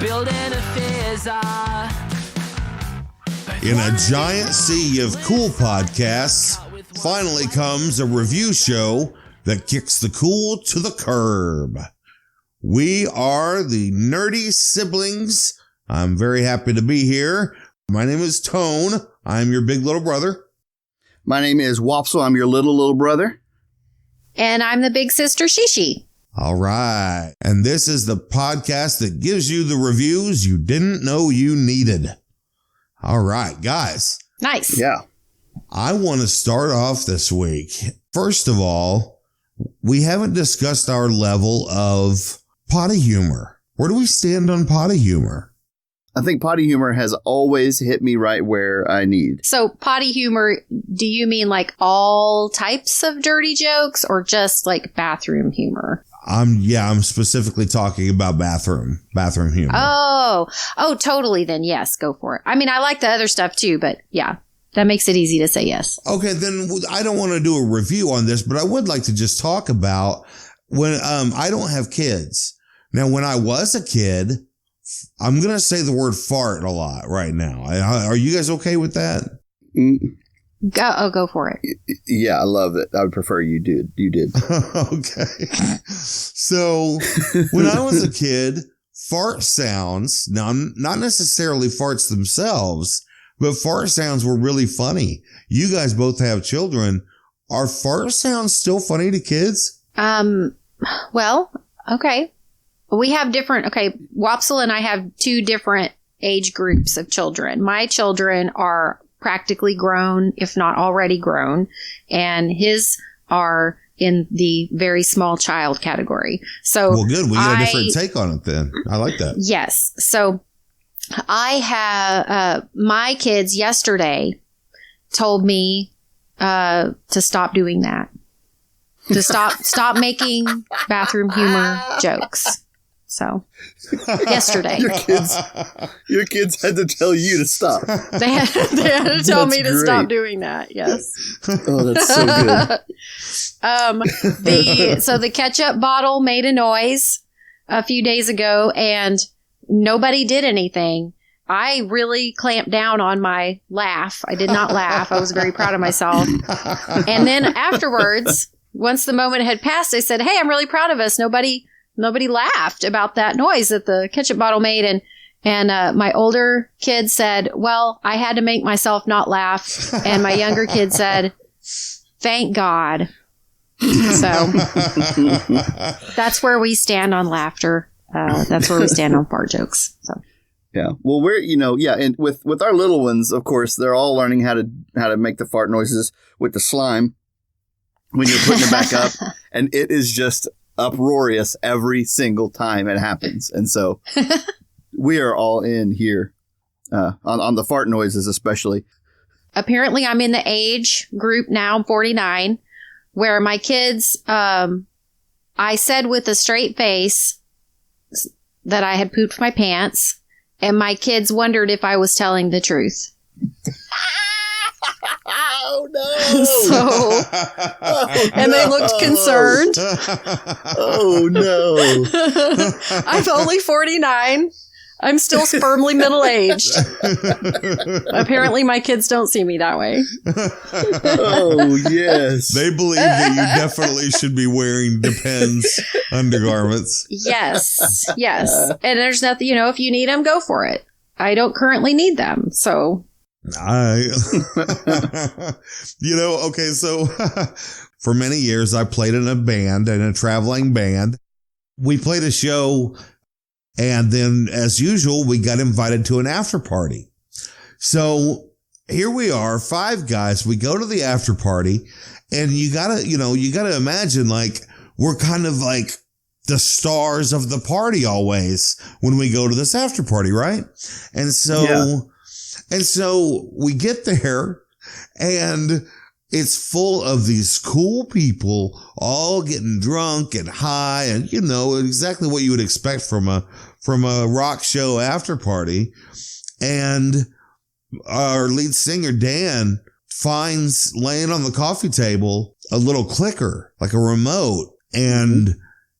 building a fizzer. In a giant sea of cool podcasts, finally comes a review show that kicks the cool to the curb. We are the Nerdy Siblings. I'm very happy to be here. My name is Tone. I'm your big little brother. My name is Wopsle. I'm your little brother. And I'm the big sister, Shishi. All right. And this is the podcast that gives you the reviews you didn't know you needed. All right, guys. Nice. Yeah. I want to start off this week. First of all, we haven't discussed our level of potty humor. Where do we stand on potty humor? I think potty humor has always hit me right where I need. So potty humor, do you mean like all types of dirty jokes or just like bathroom humor? I'm specifically talking about bathroom humor. Oh, totally. Then yes, go for it. I mean, I like the other stuff too, but yeah, that makes it easy to say yes. Okay, then I don't want to do a review on this, but I would like to just talk about when I don't have kids. Now, when I was a kid, I'm going to say the word fart a lot right now. Are you guys okay with that? Go for it. Yeah, I love it. I would prefer you did. You did. Okay. So when I was a kid, fart sounds, now not necessarily farts themselves, but fart sounds were really funny. You guys both have children. Are fart sounds still funny to kids? Well, okay. We have Wopsle and I have two different age groups of children. My children are practically grown, if not already grown, and his are in the very small child category. So, well, good. We got a different take on it then. I like that. Yes. So I have, my kids yesterday told me, to stop doing that. To stop making bathroom humor jokes. So, yesterday. Your kids had to tell you to stop. They had to tell me to stop doing that, yes. Oh, that's so good. So the ketchup bottle made a noise a few days ago, and nobody did anything. I really clamped down on my laugh. I did not laugh. I was very proud of myself. And then afterwards, once the moment had passed, I said, hey, I'm really proud of us. Nobody laughed about that noise that the ketchup bottle made. And my older kid said, well, I had to make myself not laugh. And my younger kid said, thank God. So that's where we stand on laughter. That's where we stand on fart jokes. So. Yeah. Well, and with our little ones, of course, they're all learning how to make the fart noises with the slime when you're putting it back up. And it is just uproarious every single time it happens. And so we are all in here on the fart noises, especially. Apparently, I'm in the age group now, I'm 49, where my kids, I said with a straight face that I had pooped my pants, and my kids wondered if I was telling the truth. Oh, no. And they looked concerned. Oh, no. I'm only 49. I'm still firmly middle-aged. Apparently, my kids don't see me that way. Oh, yes. They believe that you definitely should be wearing Depends undergarments. Yes. And there's nothing, if you need them, go for it. I don't currently need them, so... Okay, so for many years I played in a traveling band. We played a show, and then as usual, we got invited to an after party. So here we are, 5 guys. We go to the after party, and you gotta imagine, like, we're kind of like the stars of the party always when we go to this after party, right? And so... Yeah. And so we get there, and it's full of these cool people all getting drunk and high, and exactly what you would expect from a rock show after party. And our lead singer Dan finds laying on the coffee table a little clicker, like a remote, and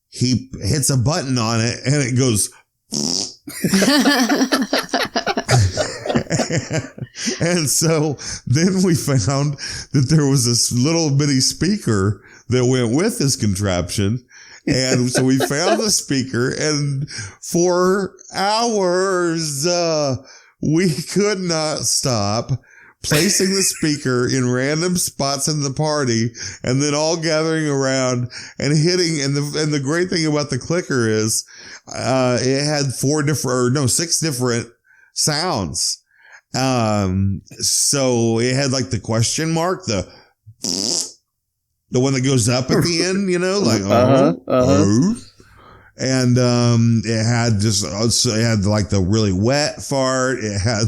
he hits a button on it, and it goes And so then we found that there was this little bitty speaker that went with this contraption. And so we found the speaker, and for hours, we could not stop placing the speaker in random spots in the party, and then all gathering around and hitting. And the great thing about the clicker is, it had 6 different sounds. So it had like the question mark, the one that goes up at the end, like, oh. And, it had it had like the really wet fart. It had,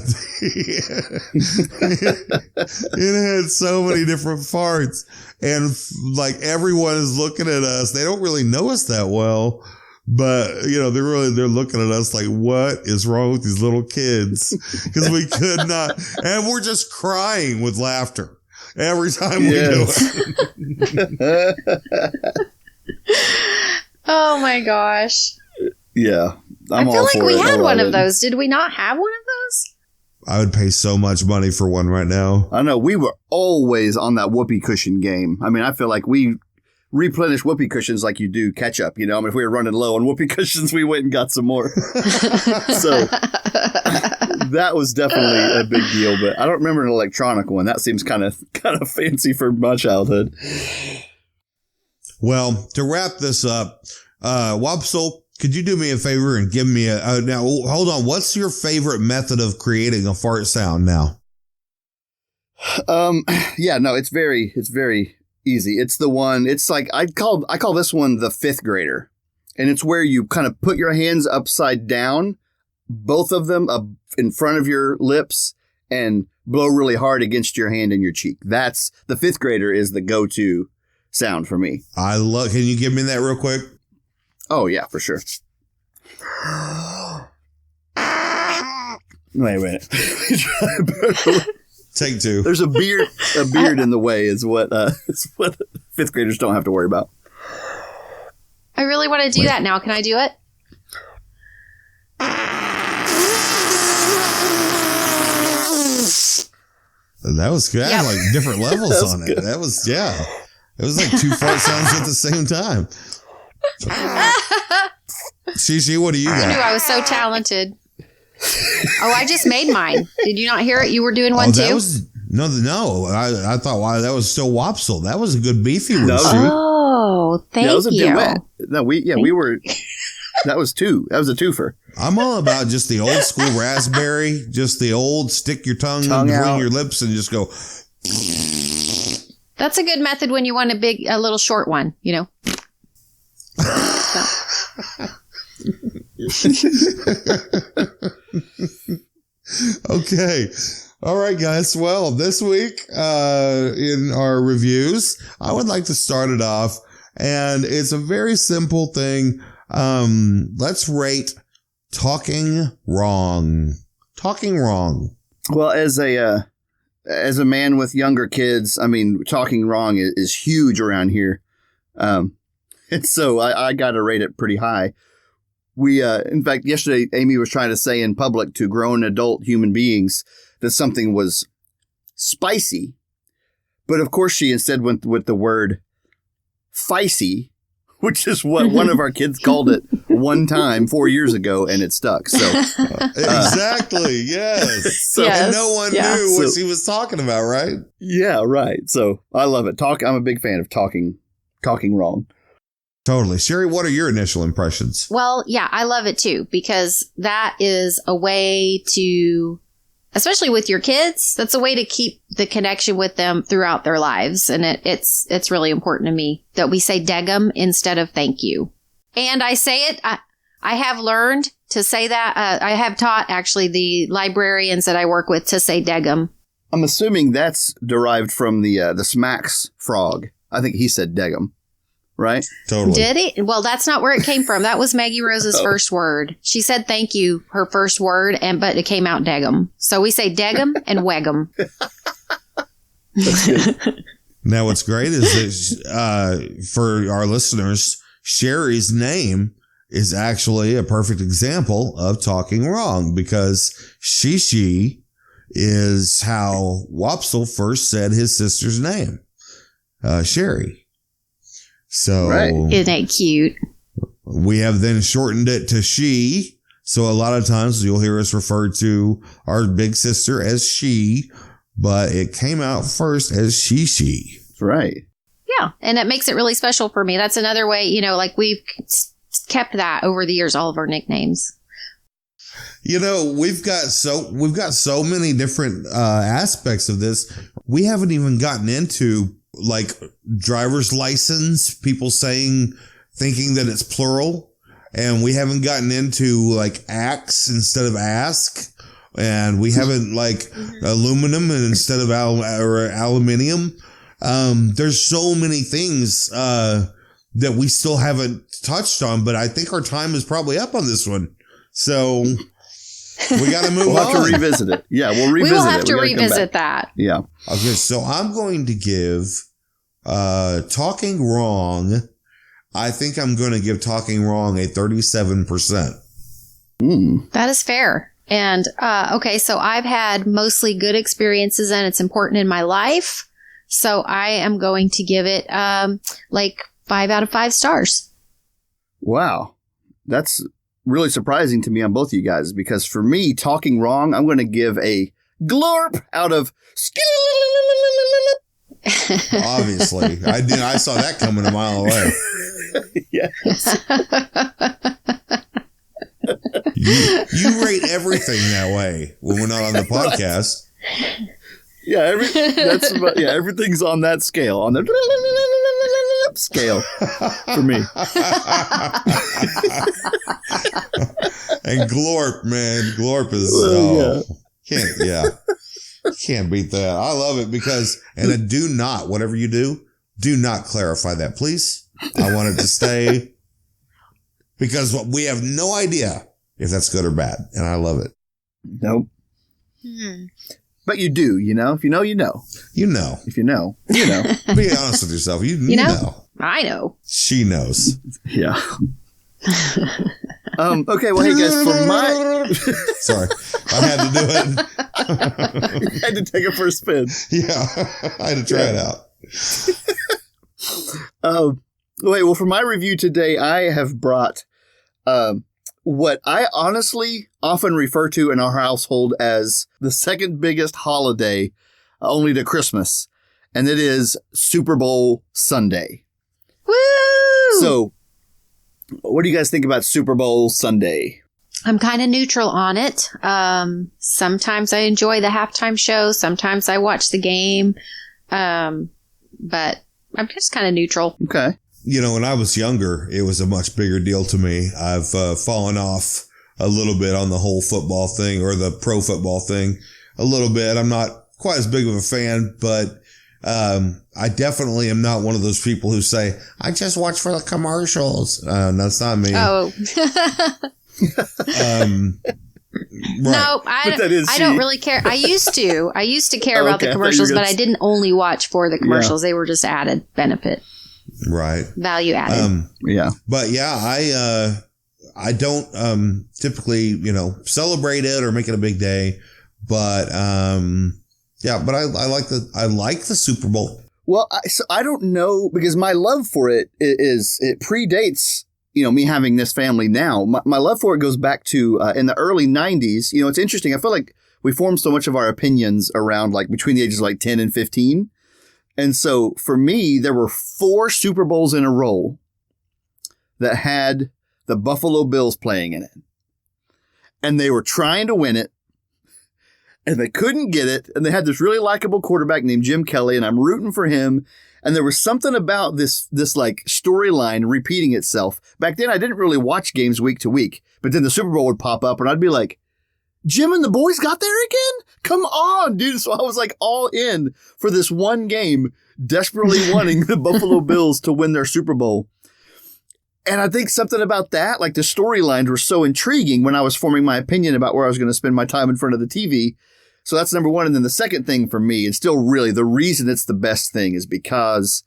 it had so many different farts, and like everyone is looking at us. They don't really know us that well, but they're looking at us like, what is wrong with these little kids? Cause we could not, and we're just crying with laughter every time we do it. Oh my gosh. Yeah. I feel like we had one of those. Did we not have one of those? I would pay so much money for one right now. I know. We were always on that whoopee cushion game. I mean, I feel like we replenish whoopee cushions like you do ketchup. I mean, if we were running low on whoopee cushions, we went and got some more. So that was definitely a big deal. But I don't remember an electronic one. That seems kind of fancy for my childhood. Well, to wrap this up, Wopsle, could you do me a favor and give me now, hold on. What's your favorite method of creating a fart sound now? Yeah, no, it's very easy. It's the one, it's like, I call this one the 5th grader. And it's where you kind of put your hands upside down, both of them up in front of your lips, and blow really hard against your hand and your cheek. That's the 5th grader is the go-to sound for me. Can you give me that real quick? Oh yeah, for sure. Wait. Take 2. There's a beard in the way is what 5th graders don't have to worry about. I really want to do that now. Can I do it? That was good. Yep. Like different levels on it. That was, yeah. It was like 2 fart sounds at the same time. Shishi, what do you got? I knew I was so talented. Oh, I just made mine. Did you not hear it? You were doing one too? No. I thought, wow, that was still Wopsle. That was a good beefy one. Oh, thank you. That was a duet. No, we were. That was 2. That was a twofer. I'm all about just the old school raspberry, just the old stick your tongue between out. your lips and just go. That's a good method when you want a little short one, Okay. All right, guys. Well, this week in our reviews, I would like to start it off, and it's a very simple thing. Let's rate Talking Wrong. Talking Wrong. Well, as a man with younger kids, I mean, Talking Wrong is huge around here. And so I got to rate it pretty high. In fact, yesterday, Amy was trying to say in public to grown adult human beings that something was spicy. But of course, she instead went with the word feisty, which is what one of our kids called it one time 4 years ago, and it stuck. So exactly, yes. So, yes. And no one knew what she was talking about, right? Yeah, right. So I love it. I'm a big fan of talking wrong. Totally. Sherry, what are your initial impressions? Well, yeah, I love it too, because that is a way to, especially with your kids, that's a way to keep the connection with them throughout their lives. And it's really important to me that we say degum instead of thank you. And I say it, I have learned to say that. I have taught actually the librarians that I work with to say degum. I'm assuming that's derived from the Smacks frog. I think he said degum. Right? Totally. Did he? Well, that's not where it came from. That was Maggie Rose's first word. She said thank you, her first word, but it came out degum. So we say degum and wegum. Now, what's great is that for our listeners, Sherry's name is actually a perfect example of talking wrong, because Shishi is how Wopsle first said his sister's name, Sherry. So Right. Isn't it cute? we have then shortened it to she. So a lot of times you'll hear us refer to our big sister as she, but it came out first as Shishi. That's right. Yeah. And it makes it really special for me. That's another way, like we've kept that over the years, all of our nicknames. We've got so many different aspects of this. We haven't even gotten into like driver's license, people thinking that it's plural. And we haven't gotten into like axe instead of ask. And we haven't like aluminum instead of aluminium. There's so many things that we still haven't touched on, but I think our time is probably up on this one. So we got to move on. We'll have to revisit it. Yeah, we'll revisit it. We will have to gotta come revisit back. that. Yeah. Okay, so I'm going to give talking wrong. I think I'm going to give talking wrong a 37%. That is fair. And, okay, so I've had mostly good experiences and it's important in my life. So I am going to give it, like 5 out of 5 stars. Wow. That's really surprising to me on both of you guys, because for me, talking wrong, I'm going to give a glorp out of Obviously. I saw that coming a mile away. Yes. You rate everything that way when we're not on the podcast. Yeah, everything's on that scale, on the scale for me. And Glorp, man, Glorp is can't beat that. I love it because, and do not, whatever you do not clarify that, please. I want it to stay, because we have no idea if that's good or bad, and I love it. Nope. But you do, if you know, you know. You know. If you know, you know. Be honest with yourself. You know. I know. She knows. Yeah. Okay, well, hey guys, for my sorry, I had to do it. You had to take it for a spin. Yeah, I had to try it out. Well, for my review today, I have brought what I honestly often refer to in our household as the second biggest holiday, only to Christmas, and it is Super Bowl Sunday. Woo! So, what do you guys think about Super Bowl Sunday? I'm kind of neutral on it. Sometimes I enjoy the halftime show. Sometimes I watch the game. But I'm just kind of neutral. Okay. When I was younger, it was a much bigger deal to me. I've fallen off a little bit on the whole football thing, or the pro football thing a little bit. I'm not quite as big of a fan, but I definitely am not one of those people who say, I just watch for the commercials. That's not me. Oh. Right. No, I don't really care. I used to care about the commercials, but I didn't only watch for the commercials. They were just added benefit. Right. Value added. Yeah. But yeah, I don't typically, celebrate it or make it a big day. But but I like the Super Bowl. Well, I don't know, because my love for it predates, me having this family now. My love for it goes back to in the early 90s. It's interesting. I feel like we formed so much of our opinions around like between the ages of like 10 and 15. And so for me, there were 4 Super Bowls in a row that had the Buffalo Bills playing in it. And they were trying to win it, and they couldn't get it. And they had this really likable quarterback named Jim Kelly, and I'm rooting for him. And there was something about this like storyline repeating itself. Back then, I didn't really watch games week to week, but then the Super Bowl would pop up and I'd be like, Jim and the boys got there again? Come on, dude. So I was like all in for this one game, desperately wanting the Buffalo Bills to win their Super Bowl. And I think something about that, like the storylines were so intriguing when I was forming my opinion about where I was going to spend my time in front of the TV. So that's number one. And then the second thing for me, and still really the reason it's the best thing, is because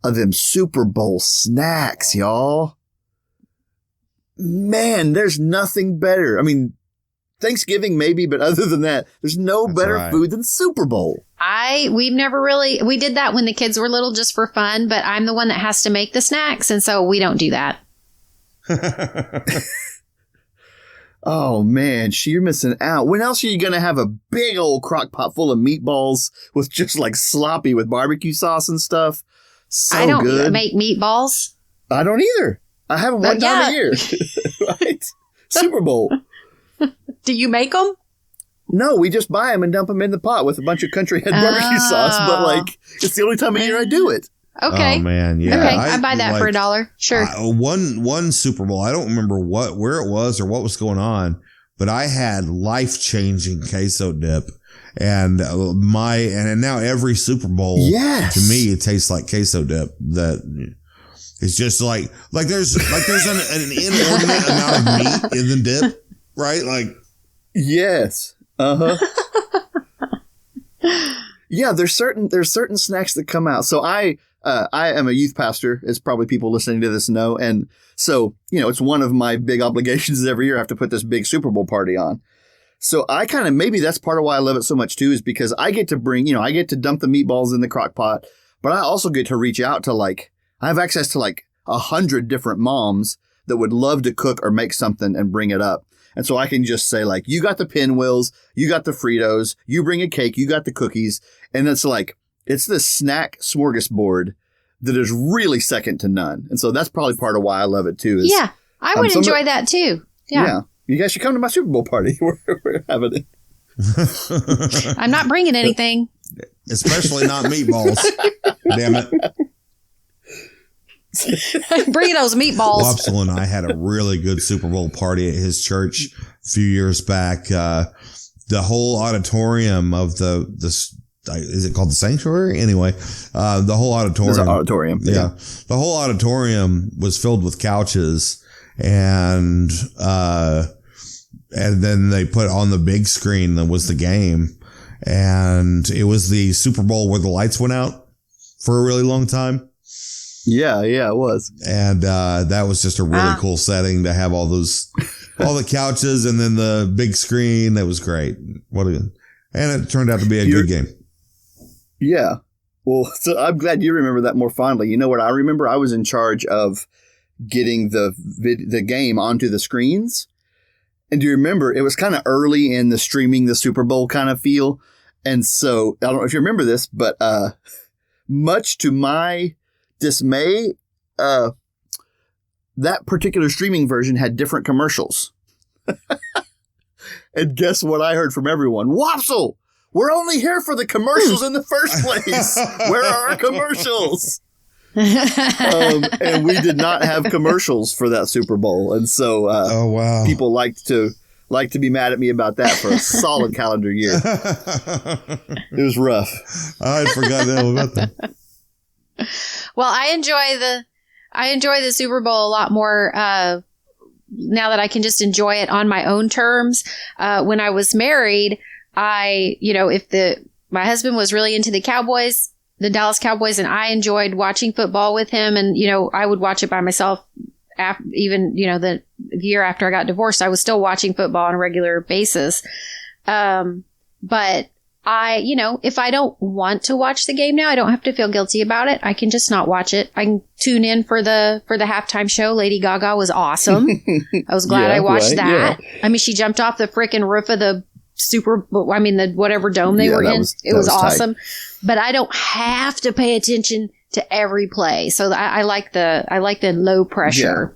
of them Super Bowl snacks, y'all. man, there's nothing better. I mean, Thanksgiving maybe, but other than that, there's no better food than Super Bowl. We did that when the kids were little just for fun, but I'm the one that has to make the snacks. And so we don't do that. Oh man, you're missing out. When else are you going to have a big old crock pot full of meatballs with just like sloppy with barbecue sauce and stuff? So I don't good. make meatballs. I don't either. I have them one time a year. Right? Super Bowl. Do you make them? No, we just buy them and dump them in the pot with a bunch of country head barbecue sauce. But like, it's the only time of year I do it. Okay. Oh man, yeah. Okay, I buy that for $1. Sure. One Super Bowl. I don't remember where it was or what was going on, but I had life-changing queso dip, and now every Super Bowl, yes, to me it tastes like queso dip. That it's just like there's an inordinate amount of meat in the dip, right? Like, yes, yeah. There's certain snacks that come out. So I am a youth pastor, as probably people listening to this know. And so, it's one of my big obligations every year. I have to put this big Super Bowl party on. So I maybe that's part of why I love it so much too, is because I get to I get to dump the meatballs in the crock pot, but I also get to reach out to I have access to 100 different moms that would love to cook or make something and bring it up. And so I can just say you got the Pinwheels, you got the Fritos, you bring a cake, you got the cookies. And it's this snack smorgasbord that is really second to none. And so that's probably part of why I love it too. Yeah, I would enjoy that too. Yeah. You guys should come to my Super Bowl party. We're having it. I'm not bringing anything. Especially not meatballs. Damn it. Bring those meatballs. Wopsle and I had a really good Super Bowl party at his church a few years back. The whole auditorium of is it called the Sanctuary? Anyway, the whole auditorium. There's an auditorium. Yeah. The whole auditorium was filled with couches, and then they put on the big screen that was the game, and it was the Super Bowl where the lights went out for a really long time. Yeah, it was. And that was just a really cool setting to have all the couches and then the big screen. That was great. And it turned out to be a good game. Yeah. Well, so I'm glad you remember that more fondly. You know what I remember? I was in charge of getting the game onto the screens. And do you remember, it was kind of early in the streaming the Super Bowl kind of feel. And so, I don't know if you remember this, but much to my dismay, that particular streaming version had different commercials. And guess what I heard from everyone? Wopsle! We're only here for the commercials in the first place. Where are our commercials? And we did not have commercials for that Super Bowl. And so people like to be mad at me about that for a solid calendar year. It was rough. I had forgotten all about that. Well, I enjoy the Super Bowl a lot more now that I can just enjoy it on my own terms. When I was married, if my husband was really into the Cowboys, the Dallas Cowboys, and I enjoyed watching football with him, and I would watch it by myself. Even the year after I got divorced, I was still watching football on a regular basis. But if I don't want to watch the game now, I don't have to feel guilty about it. I can just not watch it. I can tune in for the halftime show. Lady Gaga was awesome. I was glad I watched that. Yeah. I mean, she jumped off the freaking roof of the the whatever dome they were in. It was awesome. Tight. But I don't have to pay attention to every play. So I like the low pressure.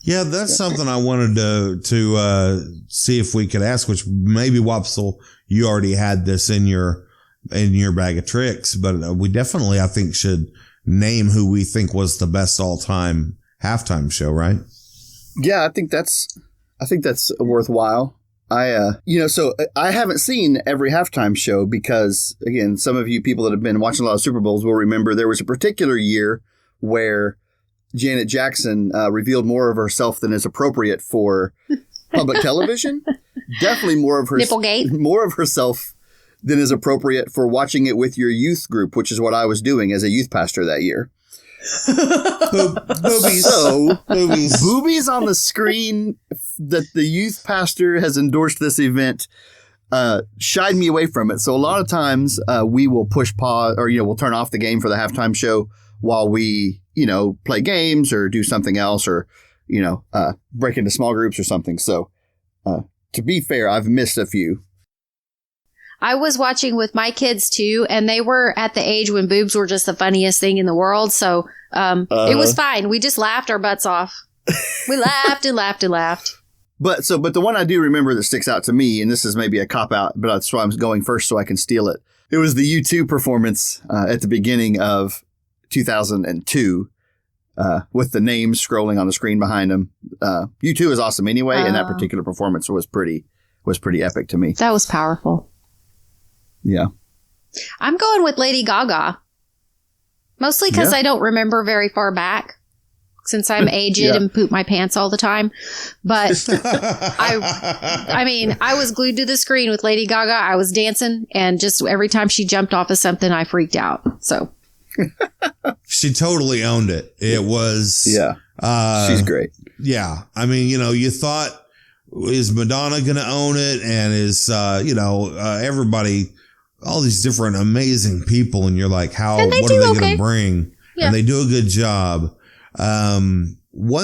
Yeah, that's something I wanted to see if we could ask, which maybe Wopsle, you already had this in your bag of tricks, but we definitely, I think, should name who we think was the best all-time halftime show, right? Yeah, I think that's worthwhile. So I haven't seen every halftime show because, again, some of you people that have been watching a lot of Super Bowls will remember there was a particular year where Janet Jackson revealed more of herself than is appropriate for public television. Definitely more of herself than is appropriate for watching it with your youth group, which is what I was doing as a youth pastor that year. Boobies. So, Boobies. boobies on the screen that the youth pastor has endorsed this event shied me away from it. So a lot of times we will push pause or, we'll turn off the game for the halftime show while we, play games or do something else or, break into small groups or something. So to be fair, I've missed a few. I was watching with my kids too, and they were at the age when boobs were just the funniest thing in the world. So it was fine. We just laughed our butts off. We laughed and laughed and laughed. But the one I do remember that sticks out to me, and this is maybe a cop out, but that's why I'm going first so I can steal it. It was the U2 performance at the beginning of 2002 with the names scrolling on the screen behind them. U2 is awesome anyway, and that particular performance was pretty epic to me. That was powerful. Yeah. I'm going with Lady Gaga. Mostly because I don't remember very far back since I'm aged and poop my pants all the time. But I mean, I was glued to the screen with Lady Gaga. I was dancing and just every time she jumped off of something, I freaked out. So she totally owned it. It was, she's great. Yeah. I mean, you thought, is Madonna going to own it? And is, everybody, all these different amazing people. And you're like, what are they going to bring? Yeah. And they do a good job. One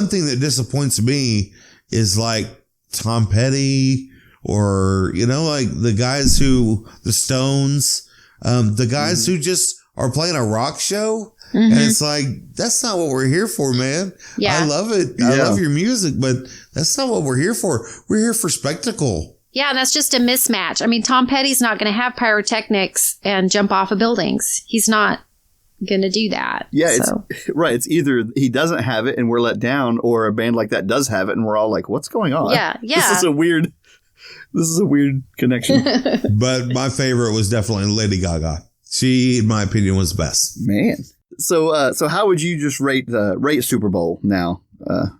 thing that disappoints me is like Tom Petty or, like the guys the Stones, the guys who just are playing a rock show. Mm-hmm. And it's like, that's not what we're here for, man. Yeah. I love it. Yeah. I love your music, but that's not what we're here for. We're here for spectacle. Yeah, and that's just a mismatch. I mean, Tom Petty's not going to have pyrotechnics and jump off of buildings. He's not going to do that. Yeah, it's right. It's either he doesn't have it and we're let down, or a band like that does have it and we're all like, what's going on? Yeah. This is a weird connection. But my favorite was definitely Lady Gaga. She, in my opinion, was the best. Man. So how would you just rate Super Bowl now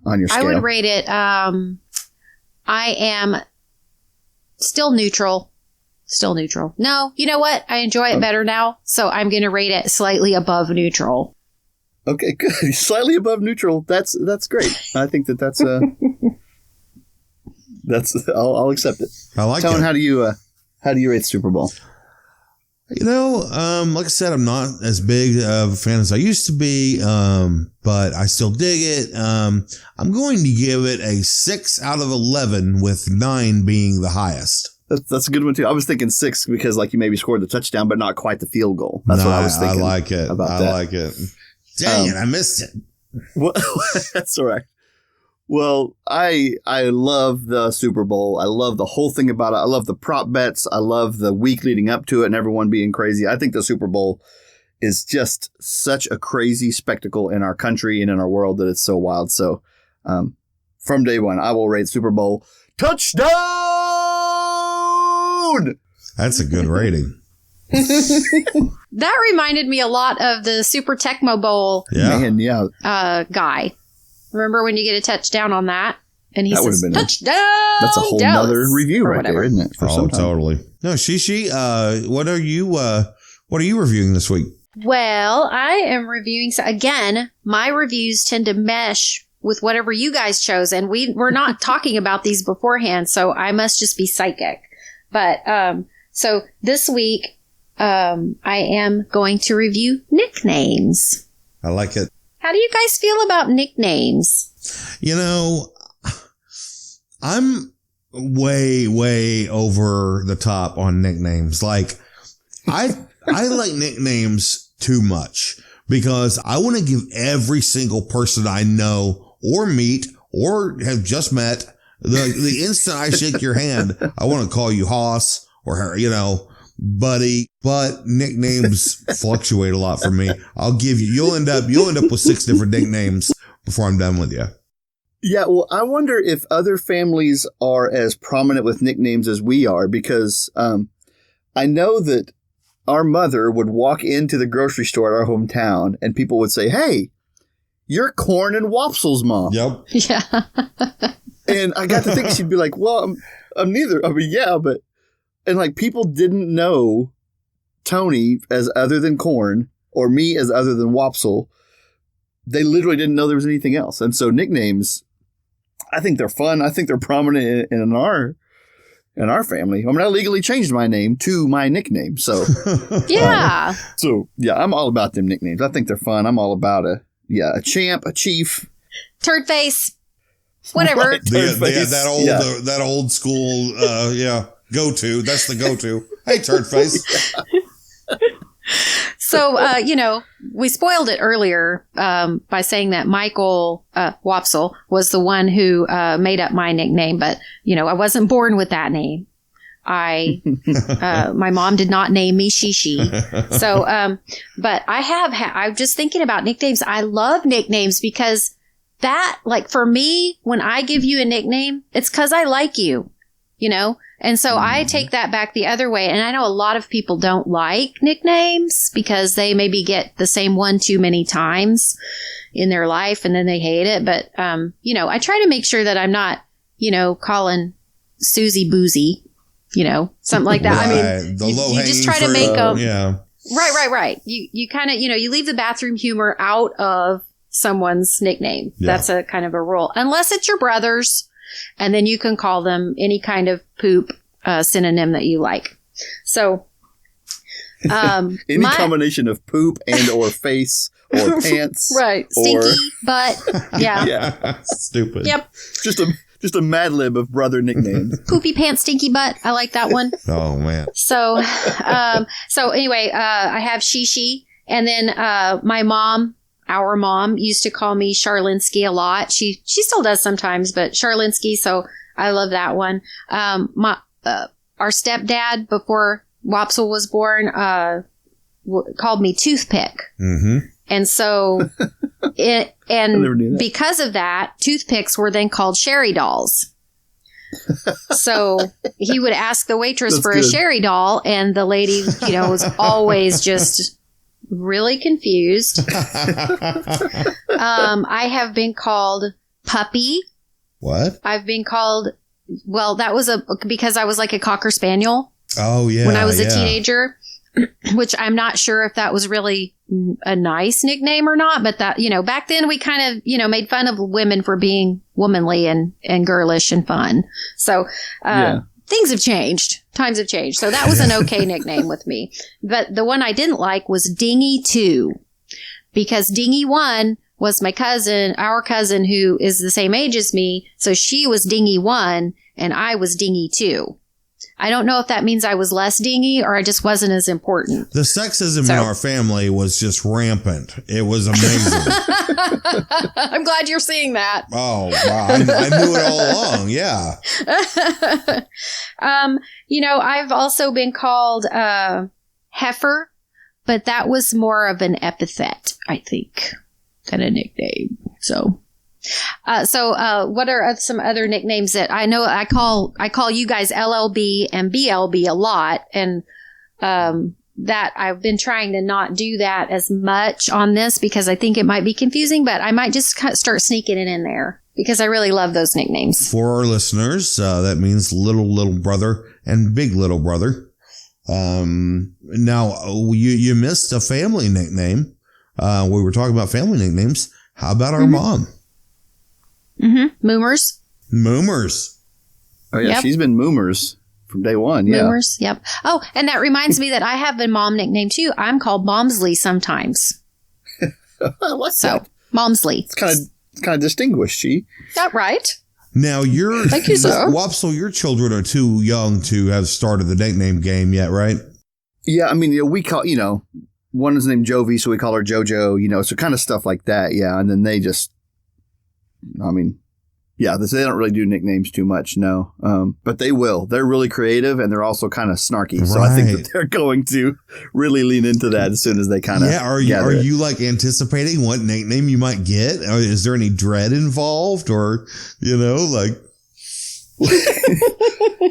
on your scale? I would rate it. I am still neutral. Still neutral. No, you know what? I enjoy it better now, so I'm going to rate it slightly above neutral. Okay, good. Slightly above neutral. That's great. I think that's I'll accept it. I like Tone, it. how do you rate Super Bowl? Like I said, I'm not as big of a fan as I used to be, but I still dig it. I'm going to give it a 6 out of 11, with 9 being the highest. That's a good one too. I was thinking 6 because you maybe scored the touchdown, but not quite the field goal. That's what I was thinking. I like it. I like it. Dang it, I missed it. Well, that's all right. Well, I love the Super Bowl. I love the whole thing about it. I love the prop bets. I love the week leading up to it and everyone being crazy. I think the Super Bowl is just such a crazy spectacle in our country and in our world that it's so wild. So from day one, I will rate Super Bowl touchdown. That's a good rating. That reminded me a lot of the Super Tecmo Bowl guy. Remember when you get a touchdown on that? And he says, touchdown! That's a whole nother review right there, isn't it? Totally. No, Shishi, what are you reviewing this week? Well, I am reviewing, again, my reviews tend to mesh with whatever you guys chose, and we're not talking about these beforehand, so I must just be psychic. But, so this week, I am going to review nicknames. I like it. How do you guys feel about nicknames? I'm way, way over the top on nicknames. Like, I like nicknames too much because I want to give every single person I know or meet or have just met the instant I shake your hand, I want to call you Hoss or, buddy, but nicknames fluctuate a lot for me. You'll end up with 6 different nicknames before I'm done with you. Yeah, well, I wonder if other families are as prominent with nicknames as we are, because I know that our mother would walk into the grocery store at our hometown and people would say, "Hey, you're Corn and Wopsle's mom." Yep. Yeah. And I got to think she'd be like, "Well, I'm neither." I mean, yeah, but... And people didn't know Tony as other than Corn or me as other than Wopsle. they literally didn't know there was anything else. And so nicknames, I think they're fun. I think they're prominent in our family. I mean, I legally changed my name to my nickname. So, Yeah. I'm all about them nicknames. I think they're fun. I'm all about a champ, a chief. Turd face. Whatever. Right, turd face. That old school, go-to. That's the go-to. Hey, turd face. So, we spoiled it earlier by saying that Michael Wopsle was the one who made up my nickname, but, I wasn't born with that name. My mom did not name me Shishi. So, but I'm just thinking about nicknames. I love nicknames because that, like, for me, when I give you a nickname, it's because I like you, And so I take that back the other way. And I know a lot of people don't like nicknames because they maybe get the same one too many times in their life and then they hate it. But, I try to make sure that I'm not, calling Susie Boozy, something like that. Right. I mean, the you just try to make them. Yeah. Right. You kind of, you leave the bathroom humor out of someone's nickname. Yeah. That's a kind of a rule. Unless it's your brothers. And then you can call them any kind of poop synonym that you like. So, any combination of poop and or face or pants, right? Stinky butt, yeah. Stupid. Yep. Just a Mad Lib of brother nicknames. Poopy pants, stinky butt. I like that one. Oh man. So, anyway, I have Shishi, and then my mom. Our mom used to call me Charlinsky a lot. She still does sometimes, but Charlinsky. So I love that one. Our stepdad before Wopsle was born, called me Toothpick. Mm-hmm. And so because of that, toothpicks were then called Sherry dolls. So he would ask the waitress for a Sherry doll, and the lady, was always just really confused. I have been called Puppy. What? I've been called, that was because I was like a Cocker Spaniel. Oh, yeah. When I was a teenager, which I'm not sure if that was really a nice nickname or not, but that, back then we kind of, made fun of women for being womanly and girlish and fun. So, things have changed. Times have changed. So that was an okay nickname with me. But the one I didn't like was Dingy 2. Because Dingy 1 was our cousin who is the same age as me. So she was Dingy 1 and I was Dingy 2. I don't know if that means I was less dingy or I just wasn't as important. The sexism in our family was just rampant. It was amazing. I'm glad you're seeing that. Oh, wow. I knew it all along. Yeah. I've also been called Heifer, but that was more of an epithet, I think, than a nickname. So what are some other nicknames that I know? I call you guys LLB and BLB a lot, and that I've been trying to not do that as much on this because I think it might be confusing, but I might just start sneaking it in there because I really love those nicknames. For our listeners, that means little brother and big little brother. Now you missed a family nickname. We were talking about family nicknames. How about our mom? Mm-hmm. Moomers. Oh, yeah. Yep. She's been Moomers from day one. Yeah. Moomers. Yep. Oh, and that reminds me that I have a mom nickname too. I'm called Momsley sometimes. What's that? Momsley. It's kind of distinguished, She. That right. Now thank you, sir. Wopsle, your children are too young to have started the nickname game yet, right? Yeah. I mean, we call, one is named Jovi, so we call her JoJo, so kind of stuff like that. Yeah. And then they just, they don't really do nicknames too much, no. But they will. They're really creative, and they're also kind of snarky. Right. So I think that they're going to really lean into that as soon as they kind of Are you like anticipating what nickname you might get? Or is there any dread involved, or like?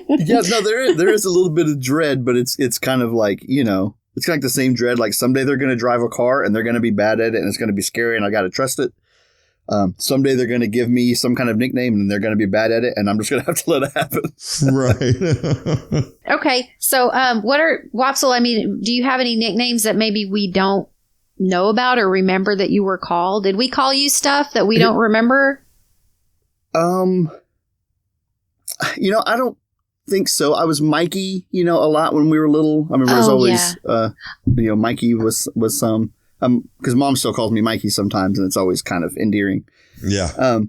Yeah, no, there is a little bit of dread, but it's kind of like it's kind of like the same dread. Like someday they're going to drive a car and they're going to be bad at it, and it's going to be scary, and I got to trust it. Someday they're going to give me some kind of nickname and they're going to be bad at it, and I'm just going to have to let it happen. Right. Okay. So, what are Wopsle? I mean, do you have any nicknames that maybe we don't know about or remember that you were called? Did we call you stuff that we don't remember? I don't think so. I was Mikey, a lot when we were little. I remember it was always, Mikey was some, because Mom still calls me Mikey sometimes, and it's always kind of endearing. Yeah.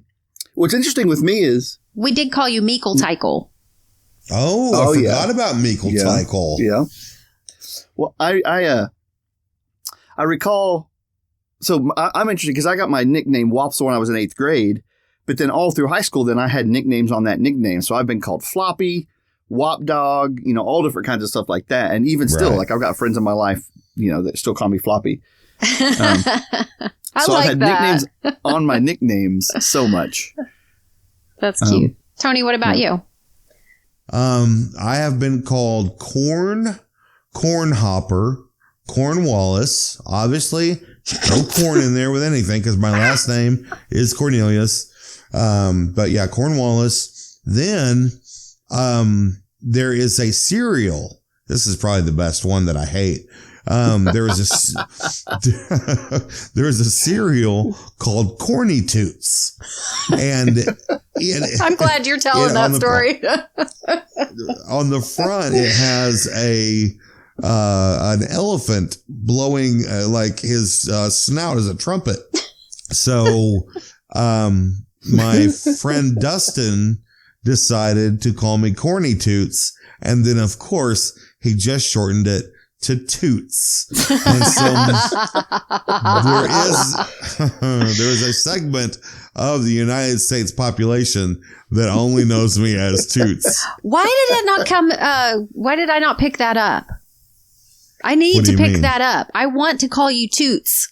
What's interesting with me is We did call you Meekle Tykel. I forgot about Meekle Tykel. Yeah. Well, I recall. So I'm interested because I got my nickname Wopsle when I was in 8th grade, but then all through high school, then I had nicknames on that nickname. So I've been called Floppy, Wop Dog, all different kinds of stuff like that. And even still, like I've got friends in my life, that still call me Floppy. I so like I've had that. nicknames on my nicknames so much. That's cute. Tony, what about you? I have been called Cornhopper, Cornwallis. Obviously, no corn in there with anything because my last name is Cornelius. But yeah, Cornwallis. Then there is a cereal. This is probably the best one that I hate. There is a cereal called Corny Toots, and I'm glad you're telling that story. On the front, it has an elephant blowing like his snout as a trumpet. So, my friend Dustin decided to call me Corny Toots, and then of course he just shortened it to Toots. And so there is a segment of the United States population that only knows me as Toots. Why did it not come? Why did I not pick that up? I need What do to you pick mean? that up. I want to call you Toots.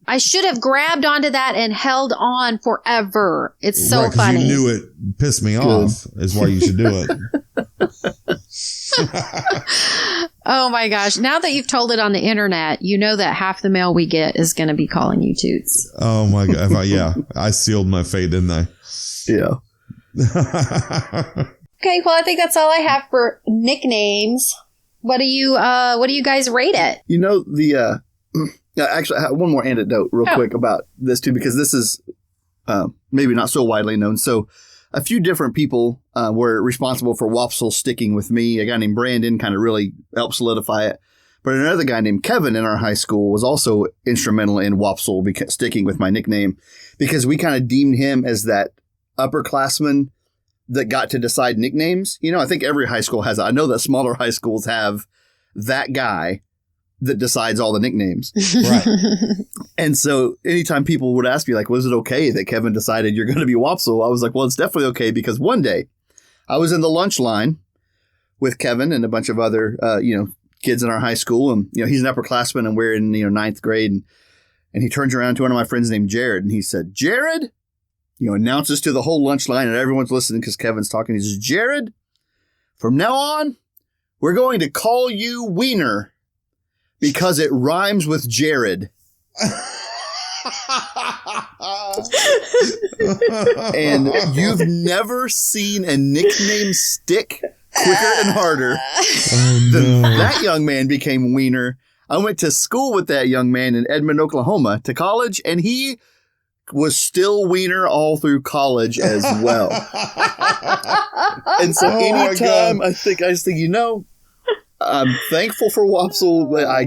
I should have grabbed onto that and held on forever. It's so Right, 'cause funny. You knew it pissed me off is why you should do it. Oh my gosh. Now that you've told it on the internet, you know that half the mail we get is going to be calling you Toots. Oh my God. Yeah. I sealed my fate, didn't I? Yeah. Okay, well, I think that's all I have for nicknames. What do you guys rate it? Actually, I have one more anecdote real quick about this too, because this is maybe not so widely known. So a few different people were responsible for Wopsle sticking with me. A guy named Brandon kind of really helped solidify it. But another guy named Kevin in our high school was also instrumental in Wopsle sticking with my nickname, because we kind of deemed him as that upperclassman that got to decide nicknames. I think every high school has, I know that smaller high schools have that guy that decides all the nicknames. Right. And so anytime people would ask me, like, was it okay that Kevin decided you're going to be Wopsle? I was like, well, it's definitely okay, because one day I was in the lunch line with Kevin and a bunch of other, kids in our high school. And, he's an upperclassman and we're in, 9th grade. And he turns around to one of my friends named Jared and he said, Jared, announces to the whole lunch line and everyone's listening because Kevin's talking. He says, Jared, from now on, we're going to call you Wiener because it rhymes with Jared. And you've never seen a nickname stick quicker and harder than that young man became Wiener. I went to school with that young man in Edmond, Oklahoma to college, and he was still Wiener all through college as well. And so anytime I just think, I'm thankful for Wopsle.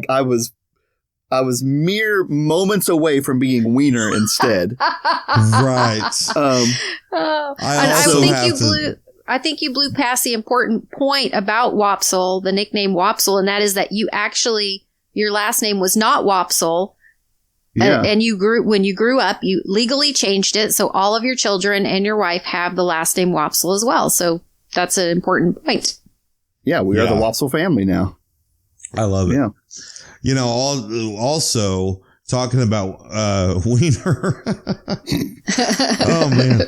I was mere moments away from being Wiener instead. Right. I think you blew past the important point about Wopsle, the nickname Wopsle, and that is that your last name was not Wopsle. Yeah. And when you grew up, you legally changed it. So all of your children and your wife have the last name Wopsle as well. So that's an important point. Yeah, we are the Wopsle family now. I love it. Yeah. Also talking about Wiener. Oh man.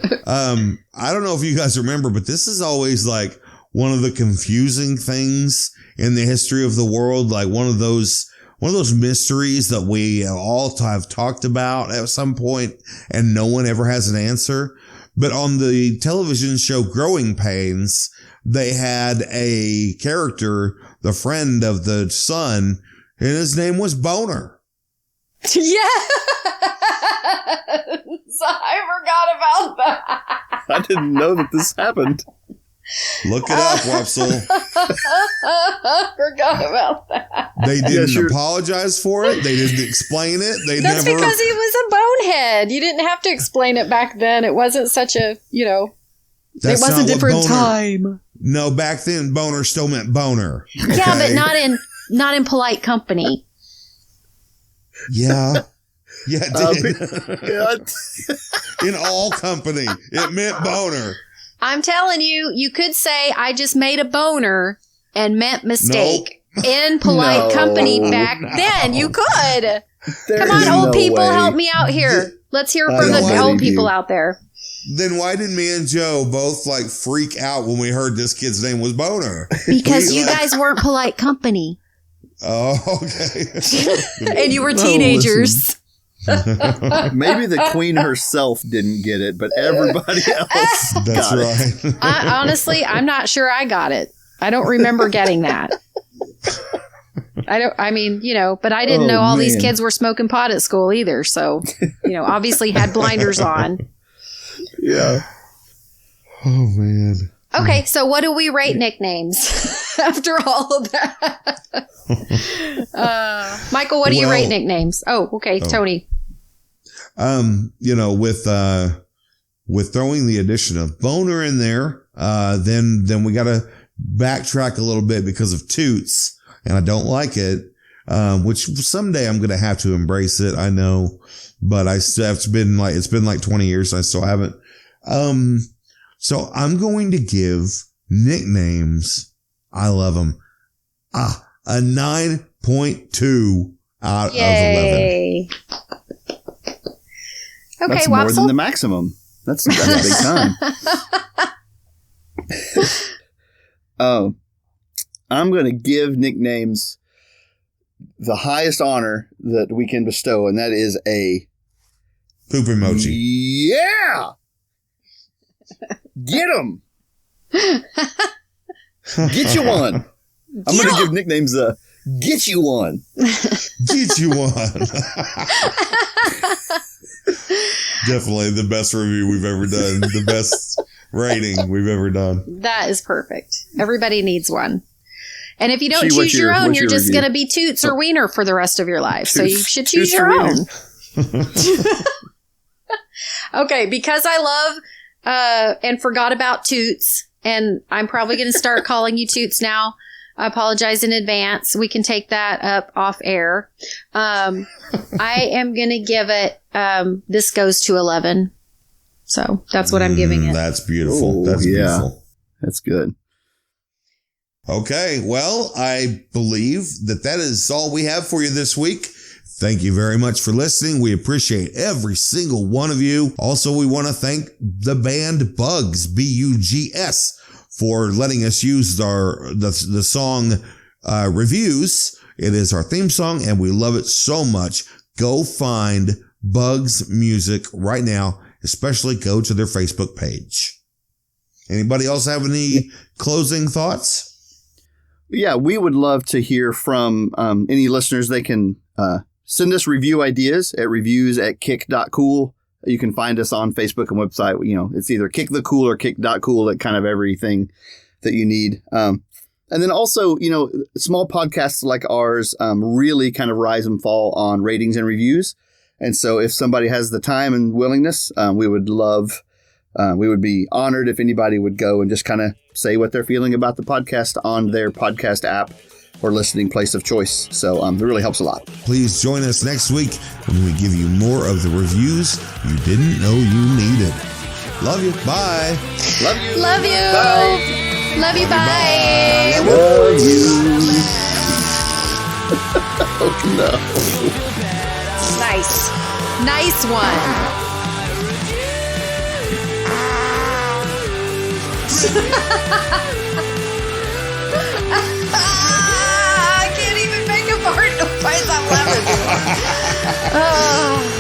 I don't know if you guys remember, but this is always like one of the confusing things in the history of the world. Like one of those mysteries that we all have talked about at some point and no one ever has an answer. But on the television show Growing Pains, they had a character, the friend of the son, and his name was Boner. Yes! I forgot about that. I didn't know that this happened. Look it up, Wopsle. Forgot about that. They didn't apologize for it. They didn't explain it. That's because he was a bonehead. You didn't have to explain it back then. It wasn't such a, it was a different time. No, back then, boner still meant boner. Okay? Yeah, but not in polite company. Yeah. Yeah, it did. In all company, it meant boner. I'm telling you, you could say I just made a boner and meant mistake. Nope. In polite company back then, you could. Come on, old people, help me out here. Let's hear from the old people out there. Then why did me and Joe both freak out when we heard this kid's name was Boner? Because you guys weren't polite company. Oh, okay. And you were teenagers. Maybe the queen herself didn't get it, but everybody else That's got right. it. Honestly, I'm not sure I got it. I don't remember getting that. But I didn't know all these kids were smoking pot at school either. So, obviously had blinders on. Yeah. Oh, man. Okay, so what do we rate nicknames after all of that? Michael, what do you rate nicknames? Oh, okay, Tony. With throwing the addition of Boner in there, then we got to backtrack a little bit because of Toots, and I don't like it. Which someday I'm going to have to embrace it. I know, but it's been like 20 years. And I still haven't. So I'm going to give nicknames. I love them. A 9.2 out of 11. Okay, that's more than the maximum. That's a big time. Oh, I'm going to give nicknames the highest honor that we can bestow, and that is a poop emoji. Yeah, get him. Get you one. I'm going to give nicknames get you one. Get you one. Definitely the best review we've ever done. The best rating we've ever done. That is perfect. Everybody needs one. And if you don't choose your own, you're just going to be Toots or Wiener for the rest of your life. So you should choose your own. Okay, because I love and forgot about Toots, and I'm probably going to start calling you Toots now. I apologize in advance. We can take that up off air. I am going to give it, this goes to 11. So that's what I'm giving it. That's beautiful. That's beautiful. That's good. Okay. Well, I believe that is all we have for you this week. Thank you very much for listening. We appreciate every single one of you. Also, we want to thank the band Bugs, Bugs, for letting us use the song Reviews. It is our theme song, and we love it so much. Go find Bugs music right now, especially go to their Facebook page. Anybody else have any closing thoughts? Yeah, we would love to hear from any listeners. They can send us review ideas at reviews@kick.cool. You can find us on Facebook and website. It's either Kick the Cool or Kick.cool at kind of everything that you need. And then also, small podcasts like ours really kind of rise and fall on ratings and reviews. And so if somebody has the time and willingness, we would be honored if anybody would go and just kind of say what they're feeling about the podcast on their podcast app or listening place of choice. So it really helps a lot. Please join us next week when we give you more of the reviews you didn't know you needed. Love you. Bye. Love you. Love you. Bye. Love you. Bye. Love you. Oh, no. Nice. Nice one. I can't even make a fart noise. I'm laughing. Oh.